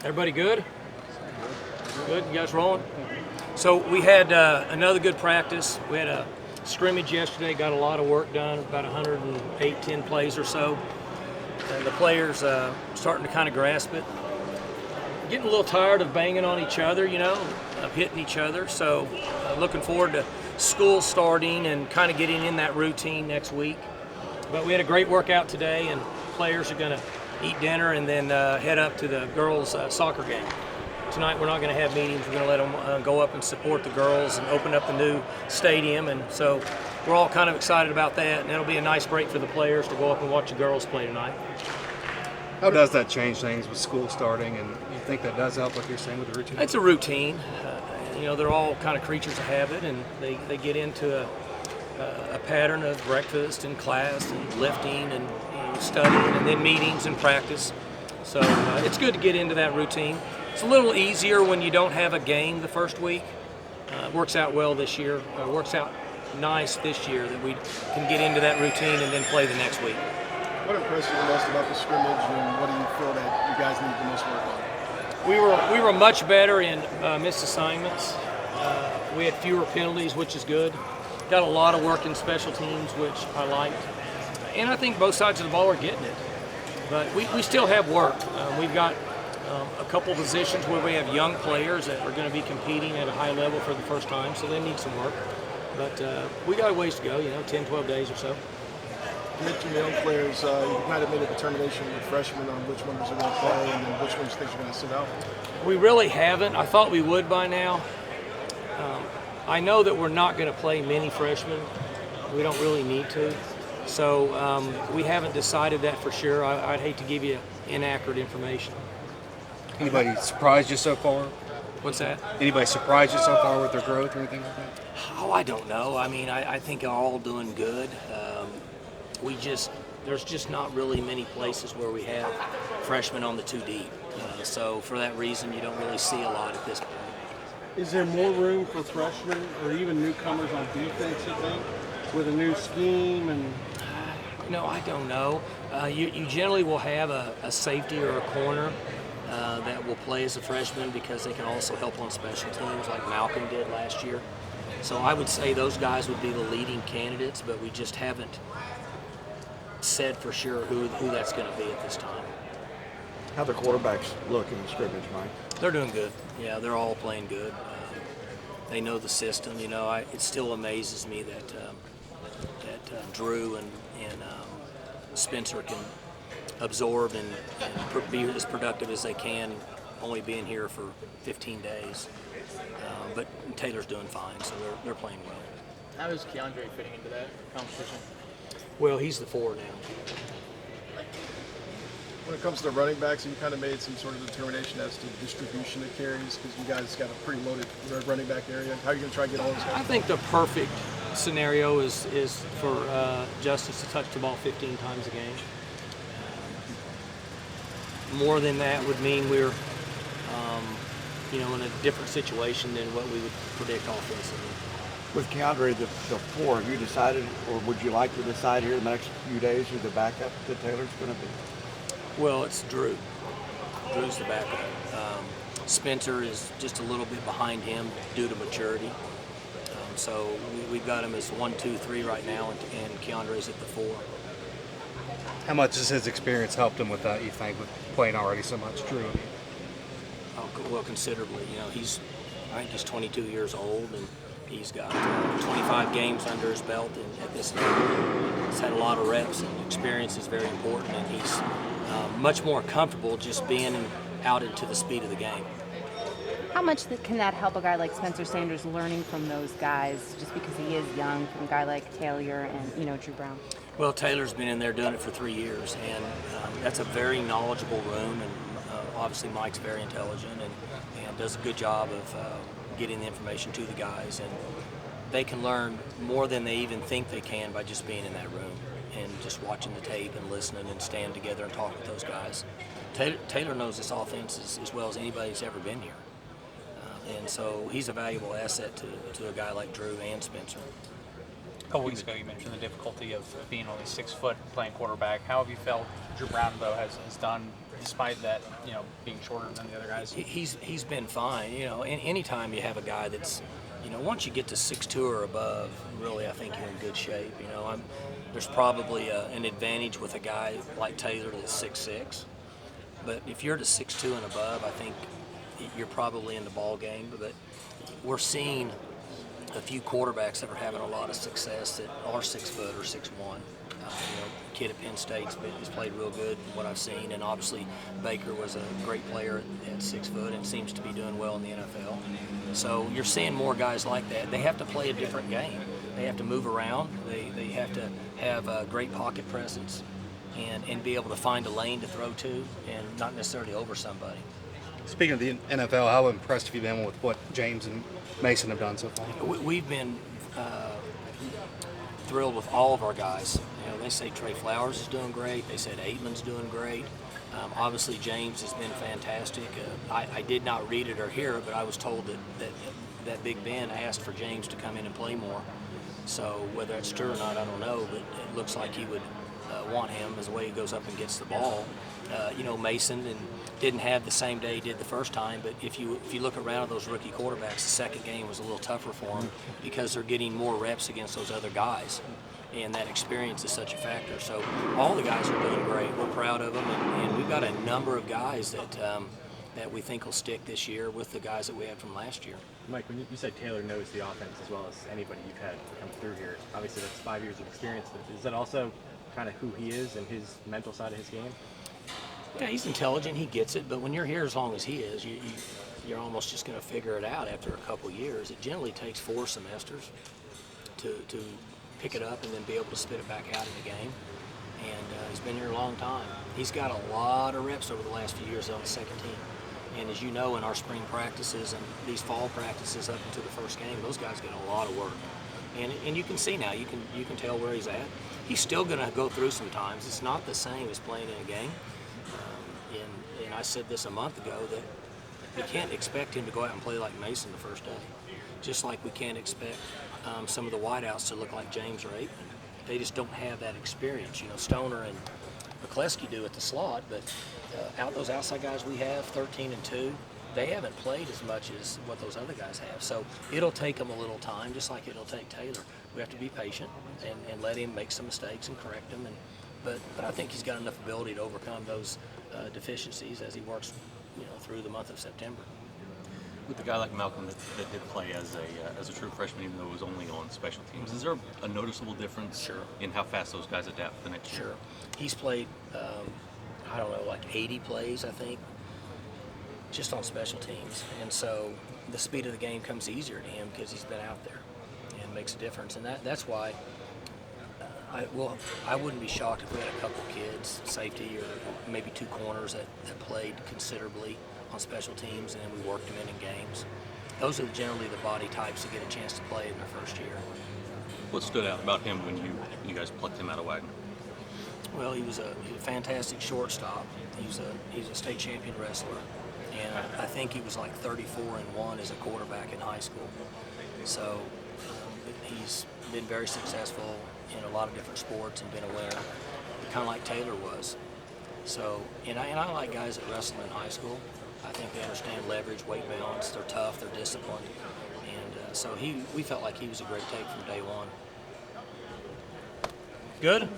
Everybody good? Good. You guys rolling? So we had another good practice. We had a scrimmage yesterday. Got a lot of work done. About 10 plays or so. And the players starting to kind of grasp it. Getting a little tired of banging on each other, of hitting each other. So looking forward to school starting and kind of getting in that routine next week. But we had a great workout today, and players are going to eat dinner and then head up to the girls' soccer game. Tonight we're not going to have meetings. We're going to let them go up and support the girls and open up the new stadium. And so we're all kind of excited about that. And it'll be a nice break for the players to go up and watch the girls play tonight. How does that change things with school starting? And you think that does help, like you're saying, with the routine? It's a routine. They're all kind of creatures of habit, and they get into a pattern of breakfast and class and lifting and studying and then meetings and practice. So it's good to get into that routine. It's a little easier when you don't have a game the first week. It works out well this year. It works out nice this year that we can get into that routine and then play the next week. What impressed you the most about the scrimmage, and what do you feel that you guys need the most work on? We were much better in missed assignments. We had fewer penalties, which is good. Got a lot of work in special teams, which I liked. And I think both sides of the ball are getting it. But we still have work. We've got a couple positions where we have young players that are going to be competing at a high level for the first time, so they need some work. But we got a ways to go, 10, 12 days or so. You mentioned young players. You might have made a determination with freshmen on which members are going to play and then which ones you think are going to sit out. We really haven't. I thought we would by now. I know that we're not going to play many freshmen. We don't really need to. So we haven't decided that for sure. I'd hate to give you inaccurate information. Anybody surprised you so far? What's that? Anybody surprised you so far with their growth or anything like that? Oh, I don't know. I mean, I think they're all doing good. There's just not really many places where we have freshmen on the 2 deep. So for that reason, you don't really see a lot at this point. Is there more room for freshmen or even newcomers on defense, you think, with a new scheme? And I don't know. You generally will have a safety or a corner that will play as a freshman because they can also help on special teams like Malcolm did last year. So I would say those guys would be the leading candidates, but we just haven't said for sure who that's going to be at this time. How the quarterbacks look in the scrimmage, Mike? They're doing good. Yeah, they're all playing good. They know the system. It still amazes me that Drew and Spencer can absorb and be as productive as they can, only being here for 15 days. But Taylor's doing fine, so they're playing well. How is Keandre fitting into that competition? Well, he's the 4 now. When it comes to the running backs, you kind of made some sort of determination as to distribution of carries because you guys got a pretty loaded running back area. How are you going to try to get all those guys? I think the perfect scenario is for Justice to touch the ball 15 times a game. More than that would mean we're, in a different situation than what we would predict offensively. With Keandre, the 4, have you decided, or would you like to decide here in the next few days who the backup that Taylor's going to be? Well, it's Drew. Drew's the backup. Spencer is just a little bit behind him due to maturity. So we've got him as 1, 2, 3 right now, and Keandre's at the 4. How much has his experience helped him with that, you think, with playing already so much? Drew? Oh, well, considerably. I think he's 22 years old, and he's got 25 games under his belt at this level. He's had a lot of reps, and experience is very important, and he's much more comfortable just being out into the speed of the game. How much can that help a guy like Spencer Sanders learning from those guys, just because he is young, from a guy like Taylor and Drew Brown? Well, Taylor's been in there doing it for 3 years, and that's a very knowledgeable room, and obviously Mike's very intelligent and does a good job of getting the information to the guys, and they can learn more than they even think they can by just being in that room and just watching the tape and listening and standing together and talking with those guys. Taylor knows this offense as well as anybody's ever been here. And so he's a valuable asset to a guy like Drew and Spencer. A couple weeks ago, you mentioned the difficulty of being only 6 foot playing quarterback. How have you felt Drew Brown, though, has done despite that, being shorter than the other guys? He's been fine. And anytime you have a guy that's, once you get to 6'2" or above, really, I think you're in good shape. There's probably an advantage with a guy like Taylor that's 6'6", but if you're to 6'2" and above, I think you're probably in the ball game. But we're seeing a few quarterbacks that are having a lot of success that are 6 foot or 6'1". Kid at Penn State's has played real good from what I've seen, and obviously Baker was a great player at 6 foot and seems to be doing well in the NFL. So you're seeing more guys like that. They have to play a different game. They have to move around. They have to have a great pocket presence and be able to find a lane to throw to and not necessarily over somebody. Speaking of the NFL, how impressed have you been with what James and Mason have done so far? We've been thrilled with all of our guys. They say Trey Flowers is doing great. They said Aitman's doing great. Obviously, James has been fantastic. I did not read it or hear it, but I was told that Big Ben asked for James to come in and play more. So whether that's true or not, I don't know, but it looks like he would want him as the way he goes up and gets the ball. Mason didn't have the same day he did the first time, but if you look around at those rookie quarterbacks, the second game was a little tougher for them because they're getting more reps against those other guys, and that experience is such a factor. So all the guys are doing great. We're proud of them, and we've got a number of guys that we think will stick this year with the guys that we had from last year. Mike, when you said Taylor knows the offense as well as anybody you've had come through here, obviously that's 5 years of experience. Is that also kind of who he is and his mental side of his game? Yeah, he's intelligent. He gets it. But when you're here as long as he is, you're almost just going to figure it out after a couple years. It generally takes 4 semesters to pick it up and then be able to spit it back out in the game. And he's been here a long time. He's got a lot of reps over the last few years on the second team. And as you know, in our spring practices and these fall practices up until the first game, those guys get a lot of work. And you can see now, you can tell where he's at. He's still going to go through some times. It's not the same as playing in a game. And I said this a month ago that we can't expect him to go out and play like Mason the first day. Just like we can't expect some of the wideouts to look like James or Aitman. They just don't have that experience. Stoner and McCleskey do at the slot, but those outside guys we have, 13 and 2, they haven't played as much as what those other guys have. So it'll take them a little time, just like it'll take Taylor. We have to be patient and let him make some mistakes and correct them. But I think he's got enough ability to overcome those deficiencies as he works, through the month of September. With a guy like Malcolm that did play as a true freshman, even though it was only on special teams, is there a noticeable difference in how fast those guys adapt the next year? Sure. He's played, like 80 plays, I think, just on special teams. And so the speed of the game comes easier to him because he's been out there and makes a difference. And that's why I wouldn't be shocked if we had a couple kids, safety or maybe 2 corners that played considerably on special teams, and then we worked them in games. Those are generally the body types that get a chance to play in their first year. What stood out about him when you guys plucked him out of Wagner? Well, he was a fantastic shortstop. He's a state champion wrestler, and I think he was like 34-1 as a quarterback in high school. So he's been very successful in a lot of different sports and been a winner, kind of like Taylor was. So, and I like guys that wrestle in high school. I think they understand leverage, weight balance. They're tough. They're disciplined, and so we felt like he was a great take from day one. Good.